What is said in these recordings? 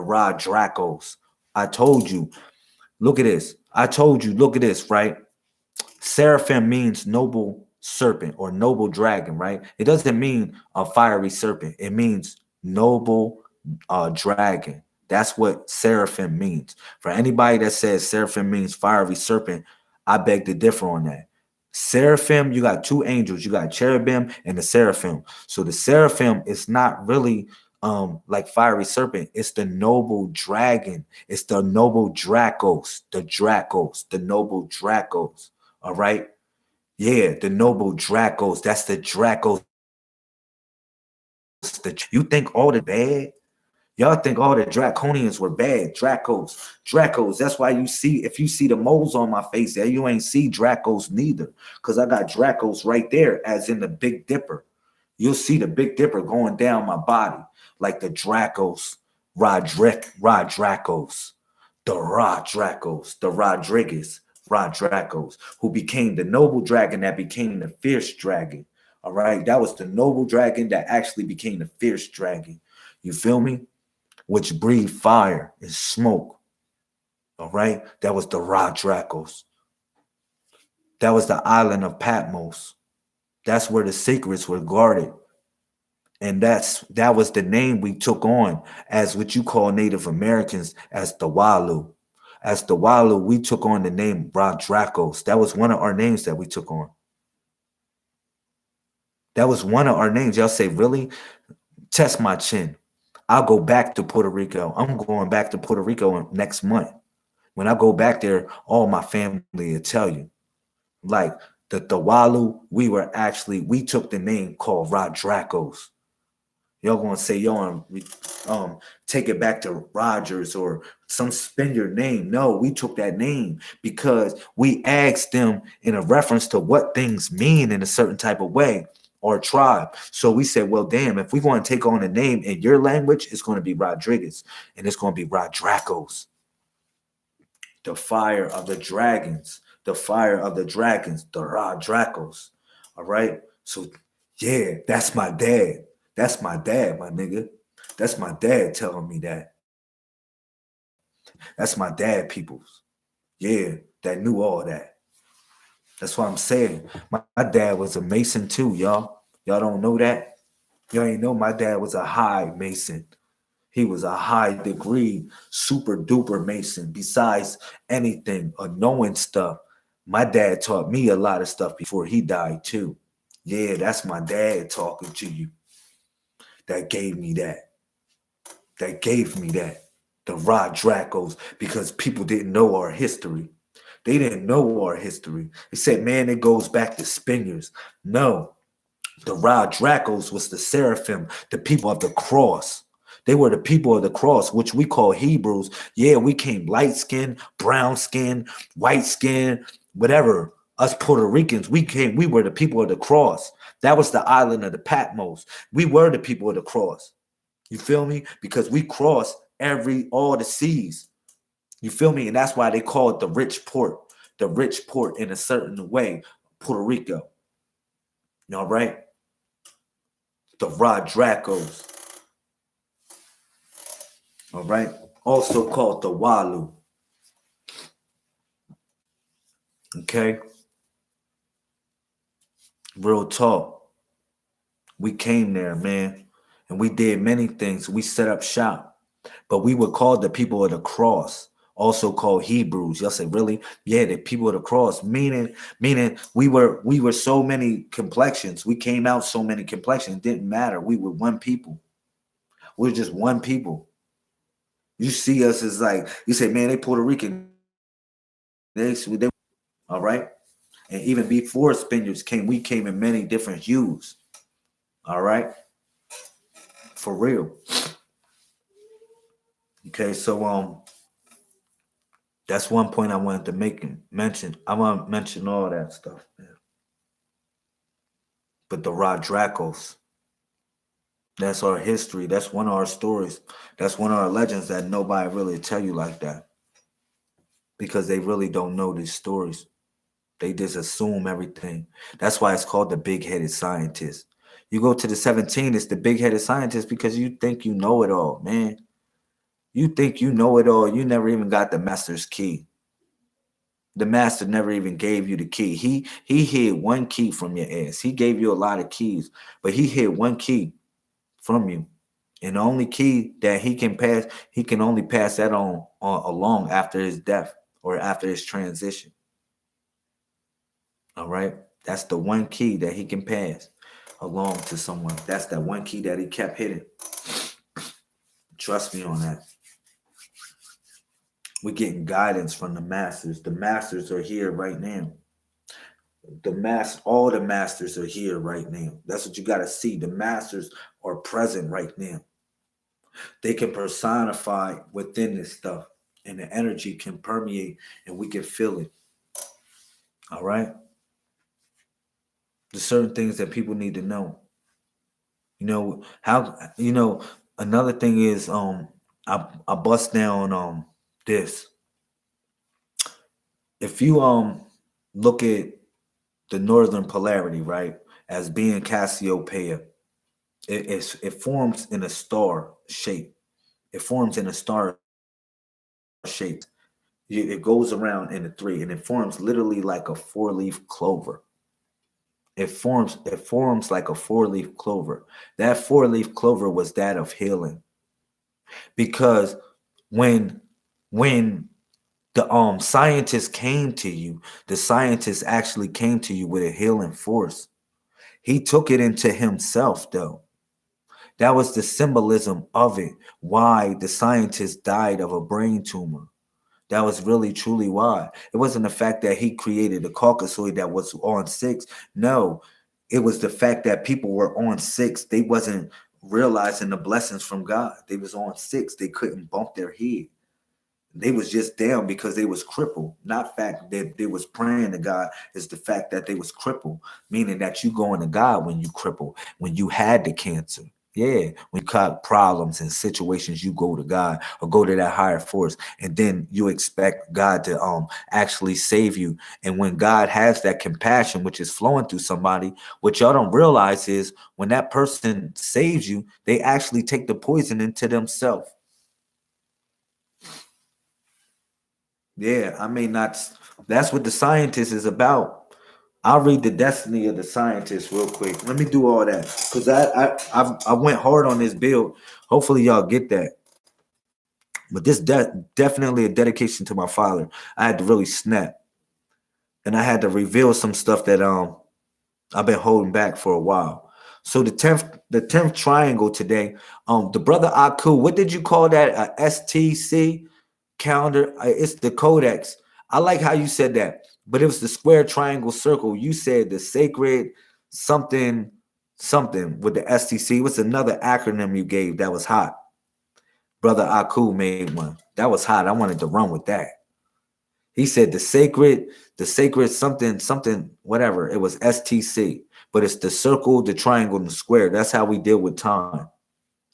Ra Dracos. I told you. Look at this. I told you. Look at this, right? Seraphim means noble serpent or noble dragon, right? It doesn't mean a fiery serpent. It means noble dragon. That's what seraphim means. For anybody that says seraphim means fiery serpent, I beg to differ on that. Seraphim, you got two angels. You got cherubim and the seraphim. So the seraphim is not really like fiery serpent. It's the noble dragon. It's the noble Dracos, the noble Dracos. All right. Yeah, the noble Dracos. That's the Dracos. You think all the bad? Y'all think all the Draconians were bad. Dracos. That's why you see, if you see the moles on my face there, you ain't see Dracos neither. Because I got Dracos right there, as in the Big Dipper. You'll see the Big Dipper going down my body, like the Dracos, Dracos, the Rodriguez, Dracos, who became the noble dragon that became the fierce dragon. All right, that was the noble dragon that actually became the fierce dragon. You feel me? Which breathed fire and smoke. All right, that was the Dracos. That was the island of Patmos. That's where the secrets were guarded. And that was the name we took on as what you call Native Americans as the Walu. As the Walu, we took on the name Dracos. That was one of our names that we took on. That was one of our names. Y'all say, really? Test my chin. I'll go back to Puerto Rico. I'm going back to Puerto Rico next month. When I go back there, all my family will tell you. Like the Walu, we took the name called Dracos. Y'all gonna say, yo, take it back to Rogers or some Spaniard name. No, we took that name because we asked them in a reference to what things mean in a certain type of way or tribe. So we said, well, damn, if we want to take on a name in your language, it's going to be Rodriguez and it's going to be Dracos. The fire of the dragons, the Dracos. All right. So yeah, that's my dad. That's my dad, my nigga. That's my dad telling me that. That's my dad, peoples. Yeah, that knew all that. That's what I'm saying. My dad was a Mason too, y'all. Y'all don't know that? Y'all ain't know my dad was a high Mason. He was a high degree, super duper Mason. Besides anything, knowing stuff. My dad taught me a lot of stuff before he died too. Yeah, that's my dad talking to you. That gave me that. That gave me that. The Dracos, because people didn't know our history. They didn't know our history. They said, man, it goes back to Spaniards. No, the Dracos was the seraphim, the people of the cross. They were the people of the cross, which we call Hebrews. Yeah, we came light skin, brown skin, white skin, whatever. Us Puerto Ricans, we were the people of the cross. That was the island of the Patmos. We were the people of the cross. You feel me? Because we crossed all the seas. You feel me? And that's why they call it the rich port in a certain way, Puerto Rico. All right? The Dracos. All right? Also called the Walu. Okay? Real talk. We came there, man, and we did many things. We set up shop, but we were called the people of the cross, also called Hebrews. Y'all say, really? Yeah, the people of the cross, meaning we were so many complexions. We came out so many complexions. It didn't matter. We were one people. We're just one people. You see us as like, you say, man, they Puerto Rican. They all right. And even before Spaniards came, we came in many different hues. All right. For real. Okay, so that's one point I wanted to mention. I want to mention all that stuff, man. But the Dracos, that's our history. That's one of our stories. That's one of our legends that nobody really tell you like that. Because they really don't know these stories. They just assume everything. That's why it's called the big-headed scientist. You go to the 17, it's the big-headed scientist because you think you know it all, man. You think you know it all. You never even got the master's key. The master never even gave you the key. He hid one key from your ass. He gave you a lot of keys, but he hid one key from you. And the only key that he can pass, he can only pass that on along after his death or after his transition. All right. That's the one key that he can pass along to someone. That's that one key that he kept hidden. Trust me on that. We're getting guidance from the masters. The masters are here right now. All the masters are here right now. That's what you got to see. The masters are present right now. They can personify within this stuff, and the energy can permeate, and we can feel it. All right. There's certain things that people need to know. How another thing is I bust down this. If you look at the northern polarity, right, as being Cassiopeia, it forms in a star shape. It forms in a star shape. It goes around in a three, and it forms literally like a four-leaf clover. It forms like a four-leaf clover. That four-leaf clover was that of healing. Because when the scientists came to you, the scientists actually came to you with a healing force. He took it into himself, though. That was the symbolism of it. Why the scientist died of a brain tumor. That was really truly why. It wasn't the fact that he created a Caucasoid that was on six. No, it was the fact that people were on six. They wasn't realizing the blessings from God. They was on six. They couldn't bump their head. They was just down because they was crippled. Not fact that they was praying to God. It's the fact that they was crippled, meaning that you going to God when you cripple, when you had the cancer. Yeah, when you got problems and situations, you go to God or go to that higher force, and then you expect God to actually save you. And when God has that compassion, which is flowing through somebody, what y'all don't realize is when that person saves you, they actually take the poison into themselves. Yeah, I mean that's what the scientist is about. I'll read the destiny of the scientist real quick. Let me do all that because I went hard on this build. Hopefully y'all get that. But this definitely a dedication to my father. I had to really snap, and I had to reveal some stuff that I've been holding back for a while. So the tenth triangle today. The brother Aku, what did you call that? STC calendar. It's the codex. I like how you said that, but it was the square triangle circle. You said the sacred something something with the STC. What's another acronym you gave that was hot? Brother Aku made one. That was hot. I wanted to run with that. He said the sacred something, whatever. It was STC, but it's the circle, the triangle, and the square. That's how we deal with time.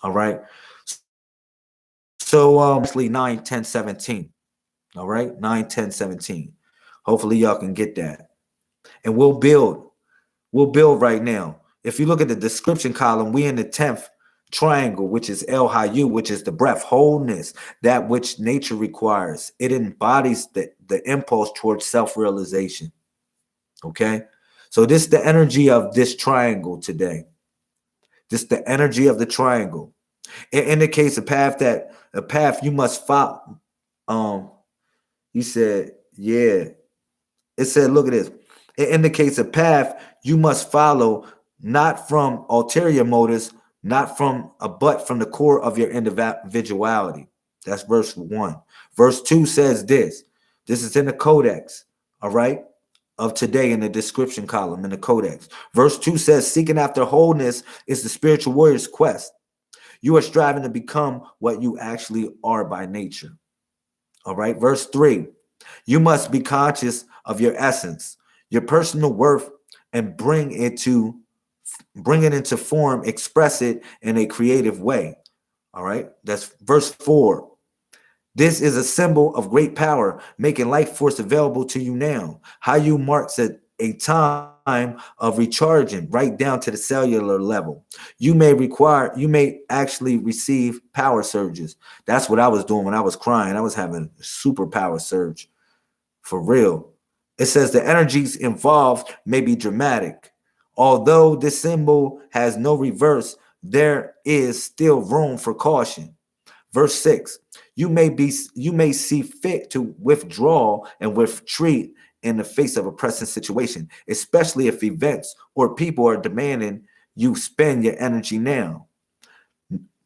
All right. So actually 9, 10, 17. All right, 9, 10, 17. Hopefully y'all can get that. And we'll build. We'll build right now. If you look at the description column, we in the 10th triangle, which is El Hayyu, which is the breath, wholeness, that which nature requires. It embodies the impulse towards self-realization. Okay? So this is the energy of this triangle today. This is the energy of the triangle. It indicates a path you must follow. He said, yeah. It said, look at this. It indicates a path you must follow, not from ulterior motives, not from but from the core of your individuality. That's verse 1. Verse 2 says this. This is in the codex, all right, of today in the description column in the codex. Verse 2 says, seeking after wholeness is the spiritual warrior's quest. You are striving to become what you actually are by nature. All right. Verse 3, you must be conscious of your essence, your personal worth, and bring it into form, express it in a creative way. All right. That's verse 4. This is a symbol of great power, making life force available to you now. Hayyu marks a time of recharging right down to the cellular level. You may actually receive power surges. That's what I was doing when I was crying. I was having a super power surge for real. It says the energies involved may be dramatic. Although this symbol has no reverse, there is still room for caution. Verse 6, you may see fit to withdraw and retreat in the face of a pressing situation, especially if events or people are demanding you spend your energy now.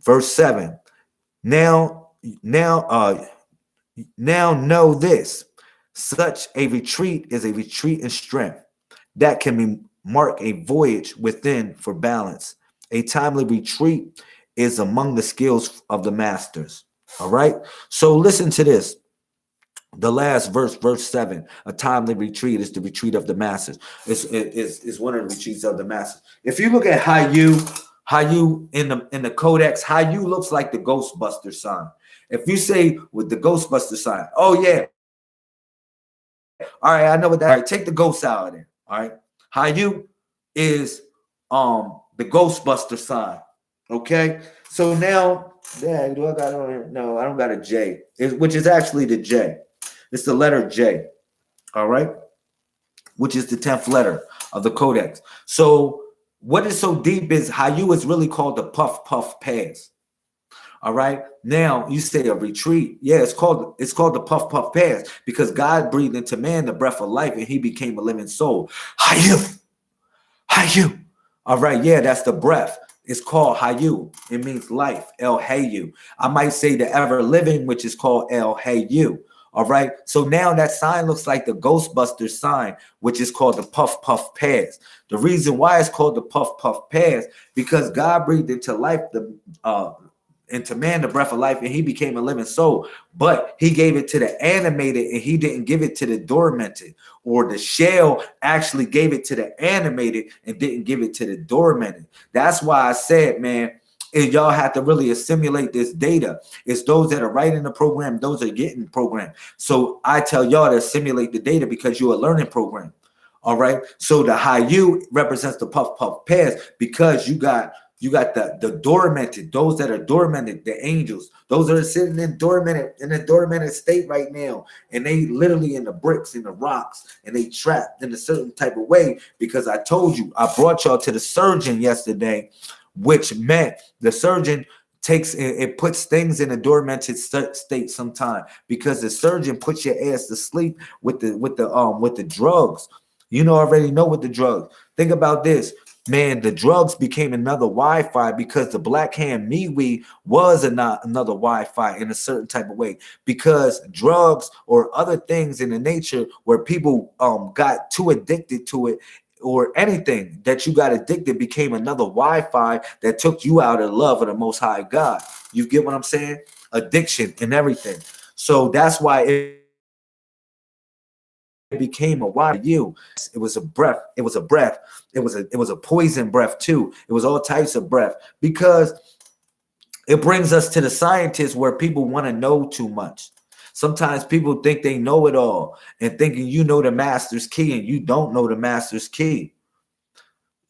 Verse 7, now, now, now know this. Such a retreat is a retreat in strength that can mark a voyage within for balance. A timely retreat is among the skills of the masters. All right. So listen to this. The last verse, verse 7, a timely retreat is the retreat of the masters. It's one of the retreats of the masters. If you look at Hayyu in the codex, Hayyu looks like the Ghostbuster sign. If you say with the Ghostbuster sign, oh yeah, all right, I know what that. All right, take the ghost out of there. All right, Hayyu is the Ghostbuster sign. Okay, so now, yeah, do I got it on here? No, I don't got a J, which is actually the J. It's the letter J. All right, which is the 10th letter of the codex. So what is so deep is Hayyu is really called the puff puff pass. All right. Now you say a retreat. Yeah, it's called the puff puff pass because God breathed into man the breath of life and he became a living soul. Hayyu. Hayyu. All right. Yeah, that's the breath. It's called Hayyu. It means life. El Hayyu. I might say the ever living, which is called El Hayyu. All right. So now that sign looks like the Ghostbuster sign, which is called the puff puff pass. The reason why it's called the puff puff pass because God breathed into life into man the breath of life and he became a living soul, but he gave it to the animated and he didn't give it to the dormanted, or the shell actually gave it to the animated and didn't give it to the dormanted. That's why I said, man, and y'all have to really assimilate this data. It's those that are writing the program, those are getting programmed. So I tell y'all to assimilate the data because you're a learning program. All right. So the Hayyu represents the puff puff pass because you got the dormanted, those that are dormanted, the angels, those that are sitting in a dormanted state right now, and they literally in the bricks, in the rocks, and they trapped in a certain type of way. Because I told you, I brought y'all to the surgeon yesterday, which meant the surgeon takes it puts things in a dormanted state sometime because the surgeon puts your ass to sleep with the drugs. You already know what the drugs. Think about this. Man, the drugs became another Wi-Fi because the black hand MeWe was another Wi-Fi in a certain type of way, because drugs or other things in the nature where people got too addicted to it, or anything that you got addicted became another Wi-Fi that took you out of love of the Most High God. You get what I'm saying? Addiction and everything. So that's why it became a why you. It was a breath. It was a breath. It was a poison breath too. It was all types of breath because it brings us to the scientists where people want to know too much. Sometimes people think they know it all and thinking you know the master's key, and you don't know the master's key.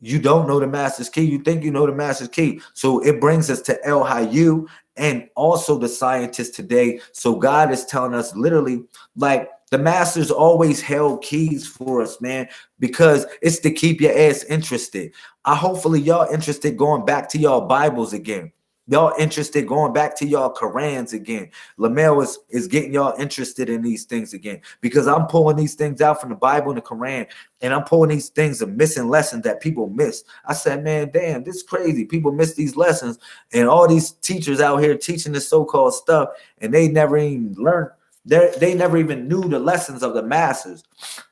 You don't know the master's key. You think you know the master's key. So it brings us to El Hayyu and also the scientists today. So God is telling us literally, like, the masters always held keys for us, man, because it's to keep your ass interested. Hopefully y'all interested going back to y'all Bibles again. Y'all interested going back to y'all Qurans again. Lamel is getting y'all interested in these things again, because I'm pulling these things out from the Bible and the Quran, and I'm pulling these things of missing lessons that people miss. I said, man, damn, this is crazy. People miss these lessons, and all these teachers out here teaching this so-called stuff, and they never even learned. They never even knew the lessons of the masters.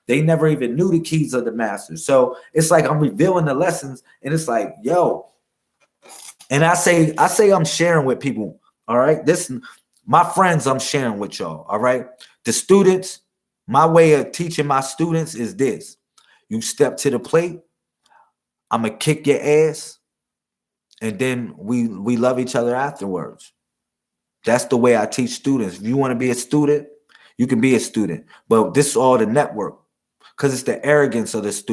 They never even knew the keys of the masters. So it's like I'm revealing the lessons, and it's like, yo. And I say I'm sharing with people. All right. This, my friends, I'm sharing with y'all. All right. The students, my way of teaching my students is this. You step to the plate, I'm gonna kick your ass, and then we love each other afterwards. That's the way I teach students. If you want to be a student, you can be a student. But this is all the network, because it's the arrogance of the student.